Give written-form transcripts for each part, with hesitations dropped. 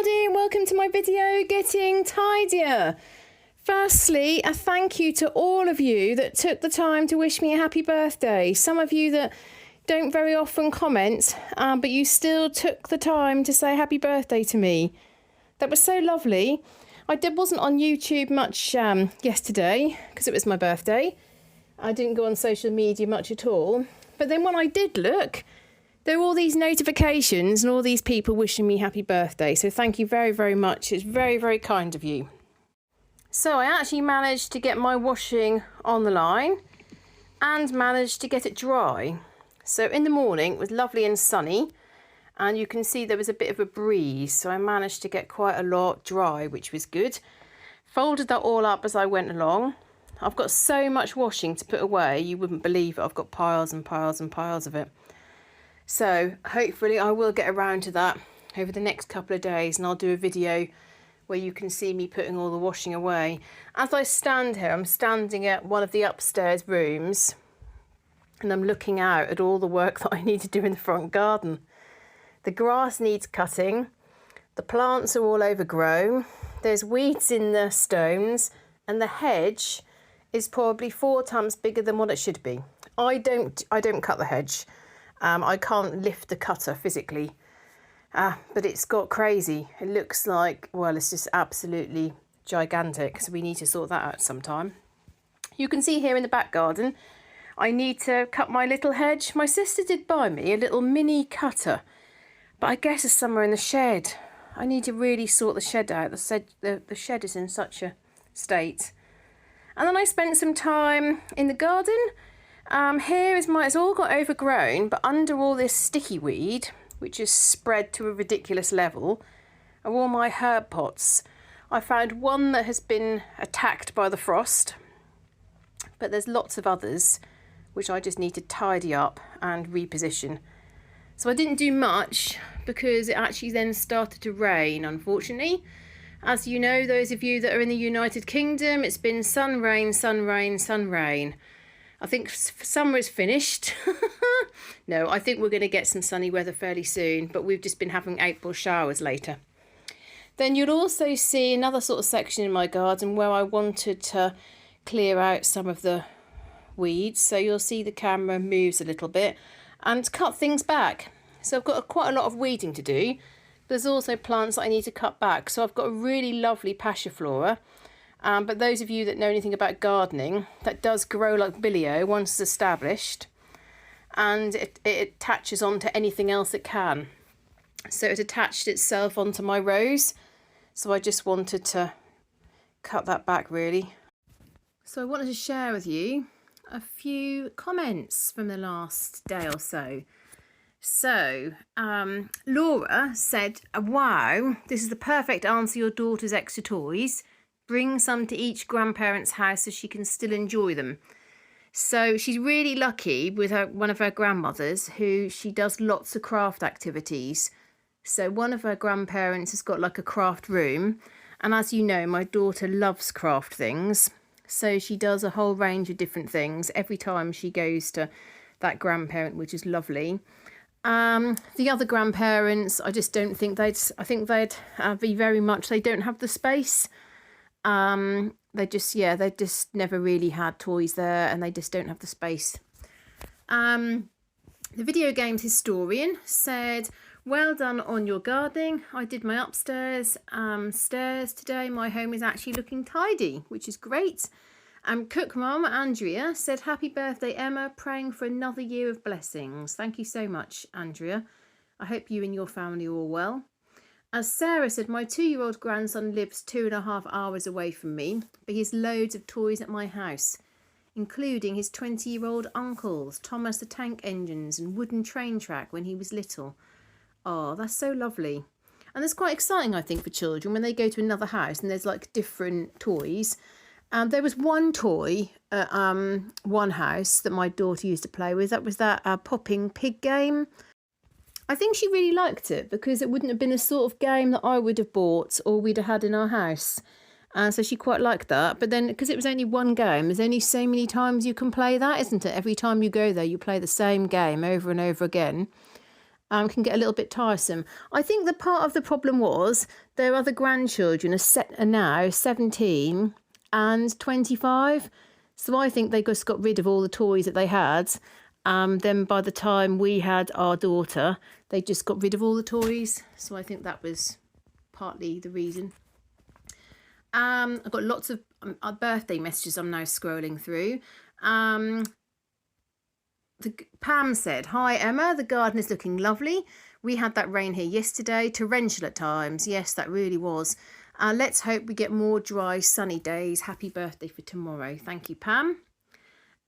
everybody, welcome to my video, Getting Tidier. Firstly, a thank you to all of you that took the time to wish me a happy birthday. Some of you that don't very often comment, but you still took the time to say happy birthday to me. That was so lovely. Wasn't on YouTube much yesterday because it was my birthday. I didn't go on social media much at all. But then when I did look, there were all these notifications and all these people wishing me happy birthday. So thank you very, very much. It's very, very kind of you. So I actually managed to get my washing on the line and managed to get it dry. So in the morning it was lovely and sunny, and you can see there was a bit of a breeze. So I managed to get quite a lot dry, which was good. Folded that all up as I went along. I've got so much washing to put away, you wouldn't believe it. I've got piles and piles and piles of it. So hopefully I will get around to that over the next couple of days, and I'll do a video where you can see me putting all the washing away. As I stand here, I'm standing at one of the upstairs rooms and I'm looking out at all the work that I need to do in the front garden. The grass needs cutting, the plants are all overgrown, there's weeds in the stones, and the hedge is probably 4 times bigger than what it should be. I don't cut the hedge. I can't lift the cutter physically, but it's got crazy. It looks like, well, it's just absolutely gigantic. So we need to sort that out sometime. You can see here in the back garden, I need to cut my little hedge. My sister did buy me a little mini cutter, but I guess it's somewhere in the shed. I need to really sort the shed out. The shed is in such a state. And then I spent some time in the garden. Here is it's all got overgrown, but under all this sticky weed, which is spread to a ridiculous level, are all my herb pots. I found one that has been attacked by the frost, but there's lots of others which I just need to tidy up and reposition. So I didn't do much because it actually then started to rain, unfortunately. As you know, those of you that are in the United Kingdom, it's been sun, rain, sun, rain, sun, rain. I think summer is finished. No, I think we're going to get some sunny weather fairly soon, but we've just been having April showers later. Then you'll also see another sort of section in my garden where I wanted to clear out some of the weeds. So you'll see the camera moves a little bit and cut things back. So I've got quite a lot of weeding to do. There's also plants that I need to cut back. So I've got a really lovely passiflora. But those of you that know anything about gardening, that does grow like billio once it's established, and it attaches onto anything else it can. So it attached itself onto my rose, so I just wanted to cut that back really. So I wanted to share with you a few comments from the last day or so. So Laura said, wow, this is the perfect answer, your daughter's extra toys. Bring some to each grandparent's house so she can still enjoy them. So she's really lucky with one of her grandmothers who she does lots of craft activities. So one of her grandparents has got like a craft room. And as you know, my daughter loves craft things. So she does a whole range of different things every time she goes to that grandparent, which is lovely. The other grandparents, I just don't think they'd be very much, they don't have the space. They just never really had toys there, and they just don't have the space. The video games historian said, well done on your gardening. I did my upstairs stairs today. My home is actually looking tidy, which is great. Cook Mum Andrea said, happy birthday Emma, praying for another year of blessings. Thank you so much, Andrea. I hope you and your family are all well. As Sarah said, my 2-year-old grandson lives 2.5 hours away from me, but he has loads of toys at my house, including his 20-year-old uncles, Thomas the Tank Engines and wooden train track when he was little. Oh, that's so lovely. And it's quite exciting, I think, for children when they go to another house and there's like different toys. There was one toy at one house that my daughter used to play with. That was that popping pig game. I think she really liked it because it wouldn't have been a sort of game that I would have bought or we'd have had in our house. So she quite liked that. But then because it was only one game, there's only so many times you can play that, isn't it? Every time you go there, you play the same game over and over again. can get a little bit tiresome. I think the part of the problem was their other grandchildren are now 17 and 25. So I think they just got rid of all the toys that they had. Then by the time we had our daughter, they just got rid of all the toys. So I think that was partly the reason. I've got lots of birthday messages I'm now scrolling through. Pam said, "Hi Emma, the garden is looking lovely. We had that rain here yesterday, torrential at times. Yes, that really was. Let's hope we get more dry, sunny days. Happy birthday for tomorrow." Thank you, Pam.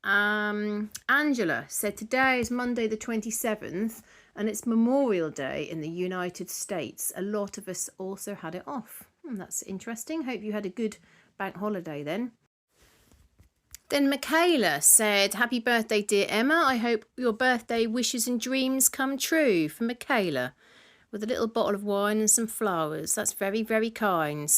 Angela said, "Today is Monday the 27th and it's Memorial Day in the United States. A lot of us also had it off." That's interesting. Hope you had a good bank holiday then. Then Michaela said, "Happy birthday, dear Emma. I hope your birthday wishes and dreams come true." For Michaela, with a little bottle of wine and some flowers. That's very, very kind.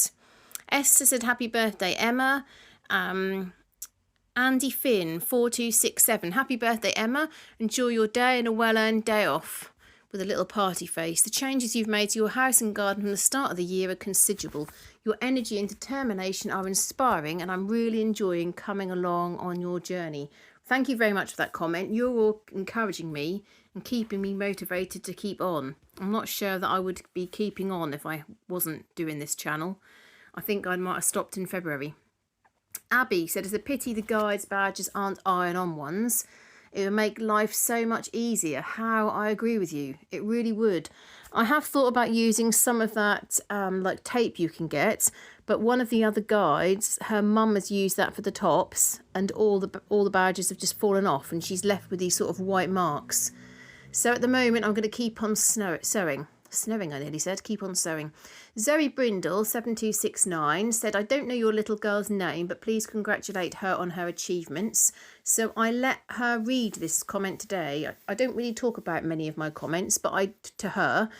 Esther said, "Happy birthday, Emma." Andy Finn, 4267. "Happy birthday, Emma. Enjoy your day and a well-earned day off." With a little party face. "The changes you've made to your house and garden from the start of the year are considerable. Your energy and determination are inspiring and I'm really enjoying coming along on your journey." Thank you very much for that comment. You're all encouraging me and keeping me motivated to keep on. I'm not sure that I would be keeping on if I wasn't doing this channel. I think I might have stopped in February. Abby said, "It's a pity the guides badges aren't iron-on ones. It would make life so much easier." How I agree with you. It really would. I have thought about using some of that like tape you can get, but one of the other guides, her mum has used that for the tops and all the badges have just fallen off and she's left with these sort of white marks. So at the moment I'm going to keep on sewing. Snowing, I nearly said. Keep on sewing. Zoe Brindle, 7269, said, "I don't know your little girl's name, but please congratulate her on her achievements." So I let her read this comment today. I don't really talk about many of my comments, but to her,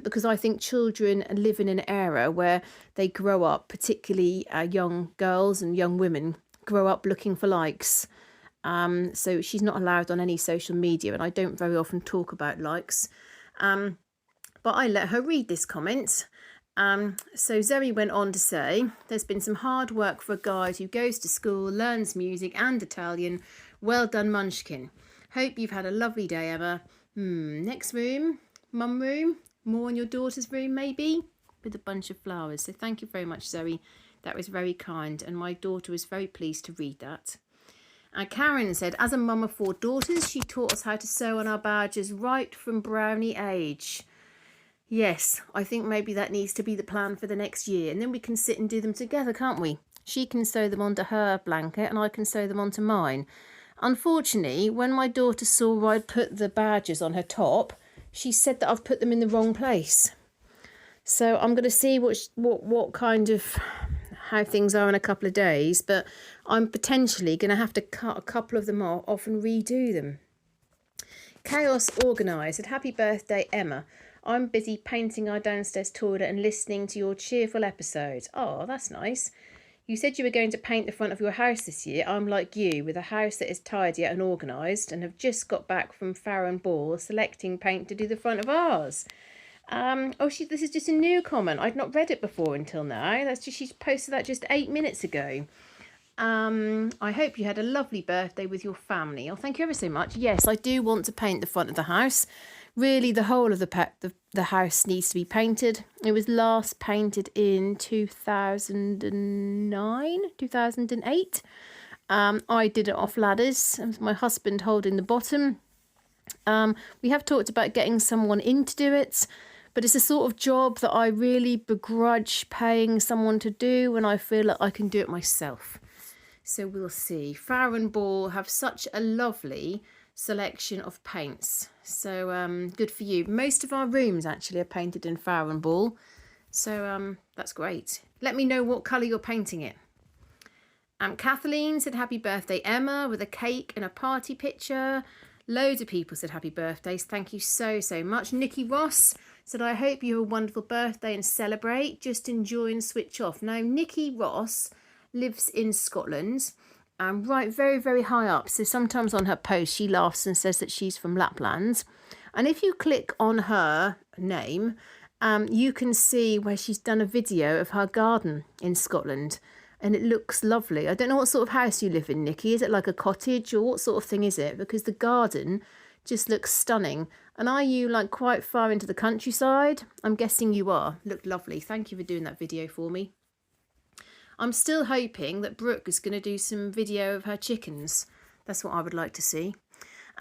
because I think children live in an era where they grow up, particularly young girls and young women, grow up looking for likes. So she's not allowed on any social media, and I don't very often talk about likes. But I let her read this comment. So Zoe went on to say, "There's been some hard work for a guide who goes to school, learns music and Italian. Well done, Munchkin. Hope you've had a lovely day, Emma. Next room, mum room, more in your daughter's room maybe, with a bunch of flowers." So thank you very much, Zoe. That was very kind, and my daughter was very pleased to read that. Karen said, "As a mum of 4 daughters, she taught us how to sew on our badges right from brownie age." Yes, I think maybe that needs to be the plan for the next year. And then we can sit and do them together, can't we? She can sew them onto her blanket and I can sew them onto mine. Unfortunately, when my daughter saw I'd put the badges on her top, she said that I've put them in the wrong place. So I'm going to see what kind of how things are in a couple of days. But I'm potentially going to have to cut a couple of them off and redo them. Chaos Organised said, "Happy birthday, Emma. I'm busy painting our downstairs toilet and listening to your cheerful episodes." Oh, that's nice. "You said you were going to paint the front of your house this year. I'm like you, with a house that is tidier and organised, and have just got back from Farron Ball selecting paint to do the front of ours." This is just a new comment. I'd not read it before until now. She's posted that just 8 minutes ago. "I hope you had a lovely birthday with your family." Oh, thank you ever so much. Yes, I do want to paint the front of the house. Really, the whole of the house needs to be painted. It was last painted in 2009, 2008. I did it off ladders, with my husband holding the bottom. We have talked about getting someone in to do it, but it's a sort of job that I really begrudge paying someone to do when I feel like I can do it myself. So we'll see. Farron Ball have such a lovely selection of paints, so good for you. Most of our rooms actually are painted in Farron Ball, so that's great. Let me know what colour you're painting it. Kathleen said, "Happy birthday, Emma," with a cake and a party picture. Loads of people said happy birthdays. Thank you so much. Nikki Ross said, "I hope you have a wonderful birthday and celebrate. Just enjoy and switch off." Now, Nikki Ross lives in Scotland, right very, very high up. So sometimes on her post, she laughs and says that she's from Lapland. And if you click on her name, you can see where she's done a video of her garden in Scotland, and it looks lovely. I don't know what sort of house you live in, Nikki. Is it like a cottage, or what sort of thing is it? Because the garden just looks stunning. And are you like quite far into the countryside? I'm guessing you are. Looked lovely. Thank you for doing that video for me. I'm still hoping that Brooke is going to do some video of her chickens. That's what I would like to see.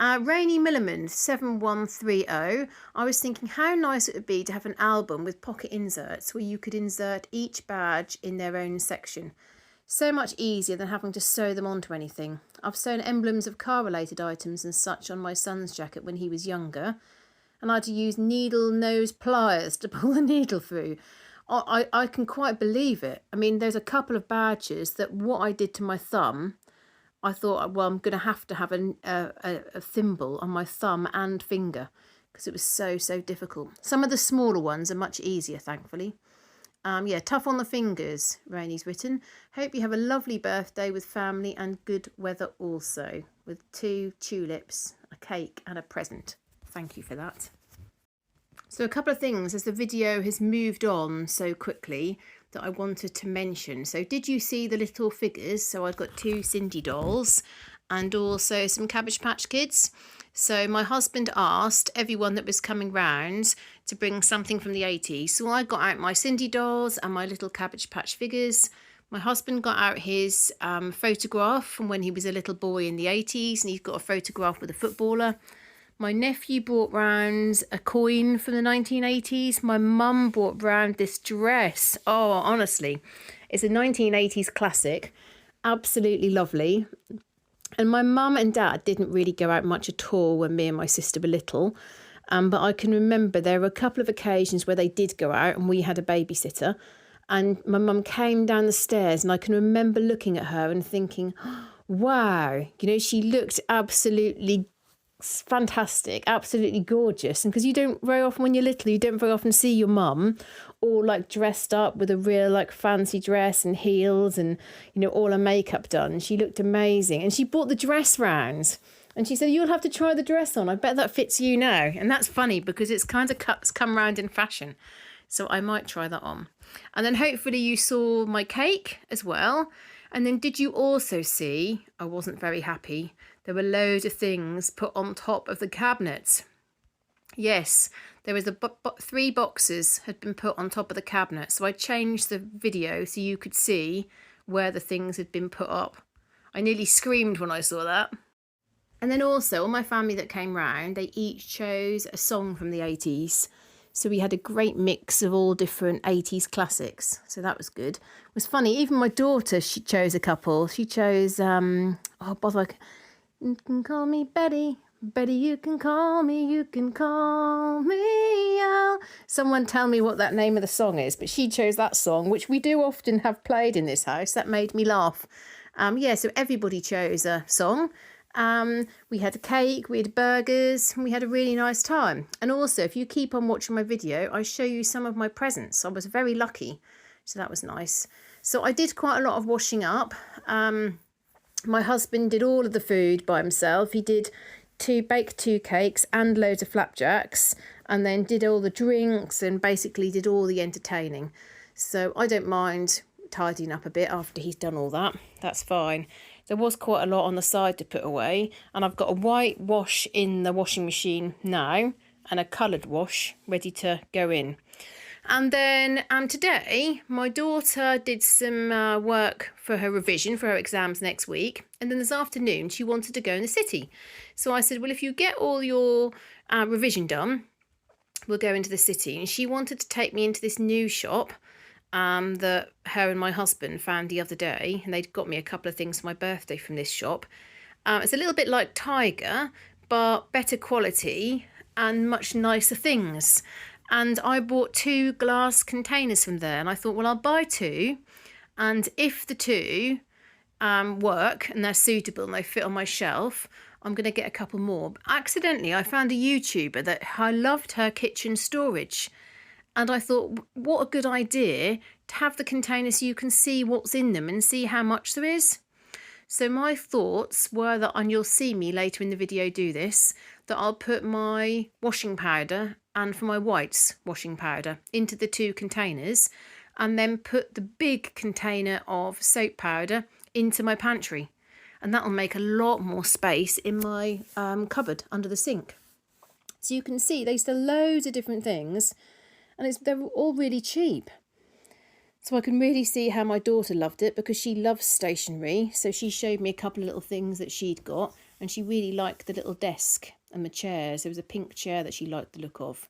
Rainy Milliman 7130. I was thinking how nice it would be to have an album with pocket inserts where you could insert each badge in their own section. So much easier than having to sew them onto anything. I've sewn emblems of car-related items and such on my son's jacket when he was younger, and I had to use needle nose pliers to pull the needle through. I can quite believe it. I mean, there's a couple of badges that what I did to my thumb, I thought, well, I'm going to have a thimble on my thumb and finger because it was so difficult. Some of the smaller ones are much easier, thankfully. Yeah, tough on the fingers, Rainy's written. Hope you have a lovely birthday with family and good weather also, with 2 tulips, a cake and a present. Thank you for that. So a couple of things as the video has moved on so quickly that I wanted to mention. So did you see the little figures? So I've got 2 Cindy dolls and also some Cabbage Patch Kids. So my husband asked everyone that was coming round to bring something from the 80s. So I got out my Cindy dolls and my little Cabbage Patch figures. My husband got out his photograph from when he was a little boy in the 80s, and he's got a photograph with a footballer. My nephew brought round a coin from the 1980s. My mum brought round this dress. Oh, honestly, it's a 1980s classic. Absolutely lovely. And my mum and dad didn't really go out much at all when me and my sister were little. But I can remember there were a couple of occasions where they did go out and we had a babysitter. And my mum came down the stairs and I can remember looking at her and thinking, wow, you know, she looked absolutely fantastic, absolutely gorgeous. And because you don't very often, when you're little, you don't very often see your mum all like dressed up with a real like fancy dress and heels and, you know, all her makeup done. She looked amazing, and she brought the dress round and she said, you'll have to try the dress on, I bet that fits you now. And that's funny because it's kind of come round in fashion, so I might try that on. And then hopefully you saw my cake as well. And then did you also see, I wasn't very happy, there were loads of things put on top of the cabinets. Yes, there was 3 boxes had been put on top of the cabinet. So I changed the video so you could see where the things had been put up. I nearly screamed when I saw that. And then also all my family that came round, they each chose a song from the 80s. So we had a great mix of all different 80s classics. So that was good. It was funny, even my daughter, she chose a couple. She chose, oh, bother. You can call me Betty, Betty, you can call me out. Someone tell me what that name of the song is, but she chose that song, which we do often have played in this house. That made me laugh. Yeah, so everybody chose a song. We had a cake, we had burgers, and we had a really nice time. And also, if you keep on watching my video, I show you some of my presents. I was very lucky, so that was nice. So I did quite a lot of washing up. My husband did all of the food by himself. He did baked 2 cakes and loads of flapjacks, and then did all the drinks and basically did all the entertaining. So I don't mind tidying up a bit after he's done all that. That's fine. There was quite a lot on the side to put away, and I've got a white wash in the washing machine now and a coloured wash ready to go in. And then today, my daughter did some work for her revision for her exams next week. And then this afternoon, she wanted to go in the city. So I said, well, if you get all your revision done, we'll go into the city. And she wanted to take me into this new shop that her and my husband found the other day. And they'd got me a couple of things for my birthday from this shop. It's a little bit like Tiger, but better quality and much nicer things. And I bought 2 glass containers from there, and I thought, well, I'll buy 2, and if the 2 work and they're suitable and they fit on my shelf, I'm going to get a couple more. But accidentally, I found a YouTuber that I loved her kitchen storage, and I thought, what a good idea to have the containers so you can see what's in them and see how much there is. So my thoughts were that, and you'll see me later in the video do this, that I'll put my washing powder and for my whites washing powder into the 2 containers, and then put the big container of soap powder into my pantry. And that'll make a lot more space in my cupboard under the sink. So you can see they sell loads of different things, and they're all really cheap. So I can really see how my daughter loved it, because she loves stationery. So she showed me a couple of little things that she'd got, and she really liked the little desk and the chairs. There was a pink chair that she liked the look of.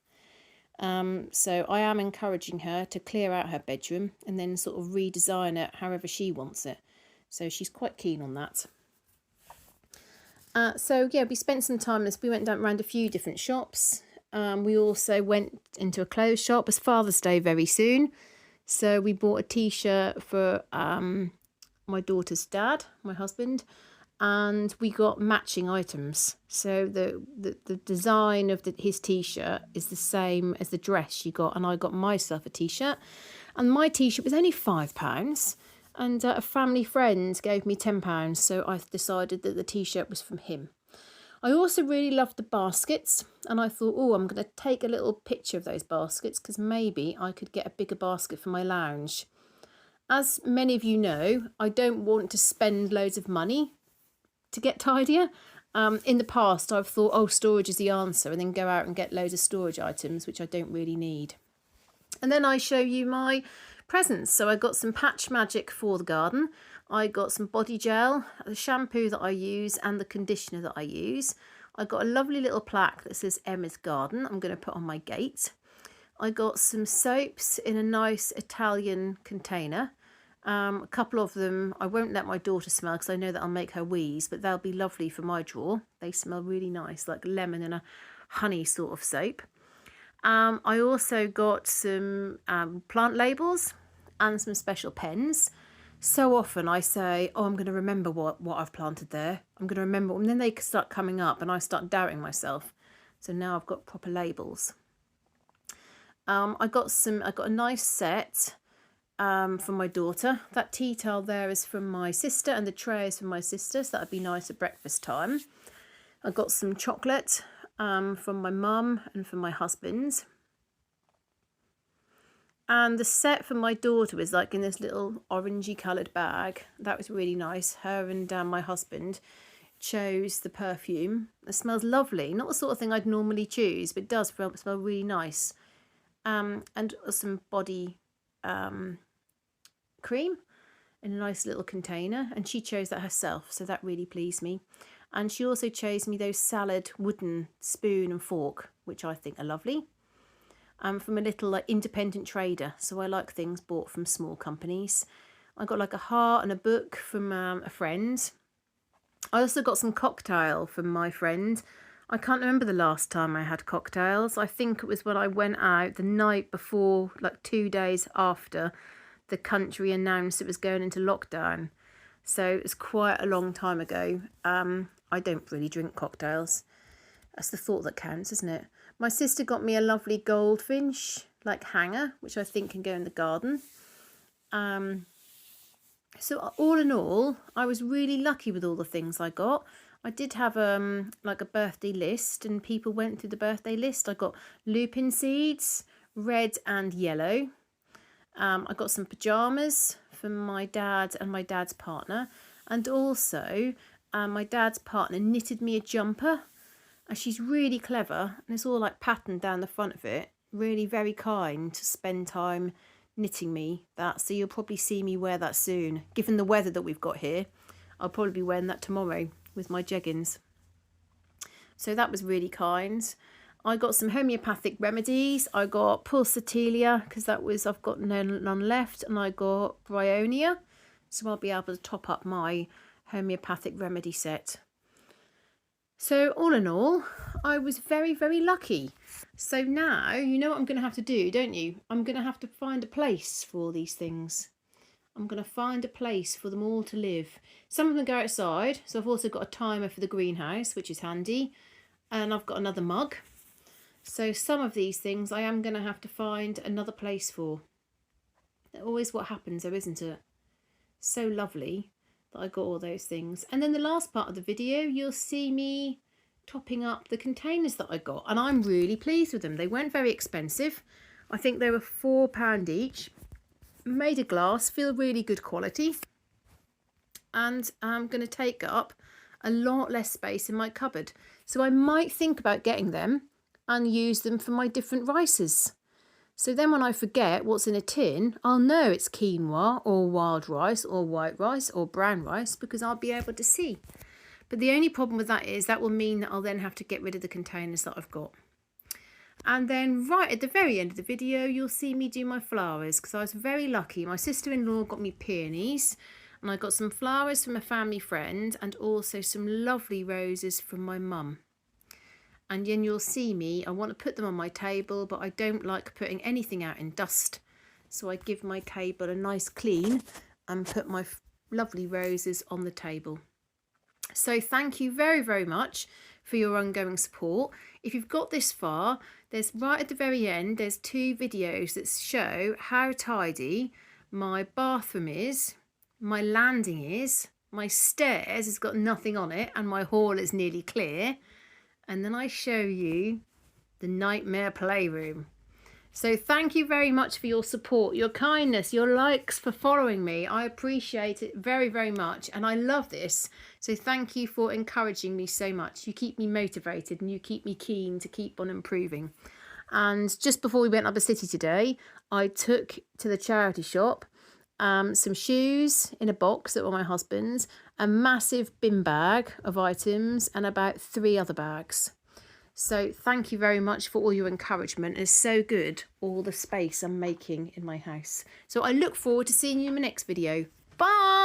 So I am encouraging her to clear out her bedroom and then sort of redesign it however she wants it. So she's quite keen on that. So yeah, we spent some time. We went down around a few different shops. We also went into a clothes shop. It's Father's Day very soon. So we bought a t-shirt for my daughter's dad, my husband, and we got matching items. So the design of his t-shirt is the same as the dress she got, and I got myself a t-shirt, and my t-shirt was only £5, and a family friend gave me £10, so I decided that the t-shirt was from him. I also really loved the baskets, and I thought, oh, I'm going to take a little picture of those baskets, because maybe I could get a bigger basket for my lounge. As many of you know, I don't want to spend loads of money to get tidier. In the past, I've thought, oh, storage is the answer, and then go out and get loads of storage items, which I don't really need. And then I show you my presents. So I got some Patch Magic for the garden. I got some body gel, the shampoo that I use, and the conditioner that I use. I got a lovely little plaque that says Emma's Garden. I'm going to put on my gate. I got some soaps in a nice Italian container. A couple of them I won't let my daughter smell, because I know that I'll make her wheeze, but they'll be lovely for my drawer. They smell really nice, like lemon and a honey sort of soap. I also got some plant labels and some special pens. So often I say, oh, I'm going to remember what I've planted there. I'm going to remember, and then they start coming up and I start doubting myself. So now I've got proper labels. I got a nice set from my daughter. That tea towel there is from my sister, and the tray is from my sister, so that'd be nice at breakfast time. I got some chocolate from my mum and from my husband. And the set for my daughter was like in this little orangey coloured bag. That was really nice. Her and my husband chose the perfume. It smells lovely. Not the sort of thing I'd normally choose, but it does smell really nice. And some body cream in a nice little container. And she chose that herself, so that really pleased me. And she also chose me those salad wooden spoon and fork, which I think are lovely. From a little independent trader, so I like things bought from small companies. I got like a heart and a book from a friend. I also got some cocktail from my friend. I can't remember the last time I had cocktails. I think it was when I went out the night before, like 2 days after the country announced it was going into lockdown. So it's quite a long time ago. I don't really drink cocktails. That's the thought that counts, isn't it? My sister got me a lovely goldfinch like hanger, which I think can go in the garden. So all in all, I was really lucky with all the things I got. I did have like a birthday list, and people went through the birthday list. I got lupin seeds, red and yellow. I got some pyjamas from my dad and my dad's partner, and also my dad's partner knitted me a jumper. And she's really clever, and it's all like patterned down the front of it. Really very kind to spend time knitting me that. So you'll probably see me wear that soon. Given the weather that we've got here, I'll probably be wearing that tomorrow with my jeggings. So that was really kind. I got some homeopathic remedies. I got pulsatilia, because I've got none left, and I got bryonia. So I'll be able to top up my homeopathic remedy set. So all in all, I was very, very lucky. So now you know what I'm going to have to do, don't you? I'm going to have to find a place for all these things. I'm going to find a place for them all to live. Some of them go outside. So I've also got a timer for the greenhouse, which is handy. And I've got another mug. So some of these things I am going to have to find another place for. That's always what happens though, isn't it? So lovely that I got all those things. And then the last part of the video, you'll see me topping up the containers that I got, and I'm really pleased with them. They weren't very expensive. I think they were £4 each, made of glass, feel really good quality, and I'm going to take up a lot less space in my cupboard. So I might think about getting them and use them for my different rices. So then when I forget what's in a tin, I'll know it's quinoa or wild rice or white rice or brown rice, because I'll be able to see. But the only problem with that is that will mean that I'll then have to get rid of the containers that I've got. And then right at the very end of the video, you'll see me do my flowers, because I was very lucky. My sister-in-law got me peonies, and I got some flowers from a family friend, and also some lovely roses from my mum. And then you'll see me, I want to put them on my table, but I don't like putting anything out in dust. So I give my table a nice clean and put my lovely roses on the table. So thank you very, very much for your ongoing support. If you've got this far, there's right at the very end, there's 2 videos that show how tidy my bathroom is, my landing is, my stairs has got nothing on it, and my hall is nearly clear. And then I show you the nightmare playroom. So thank you very much for your support, your kindness, your likes, for following me. I appreciate it very, very much. And I love this. So thank you for encouraging me so much. You keep me motivated and you keep me keen to keep on improving. And just before we went up the city today, I took to the charity shop some shoes in a box that were my husband's, a massive bin bag of items, and about 3 other bags. So thank you very much for all your encouragement. It's so good, all the space I'm making in my house. So I look forward to seeing you in my next video. Bye!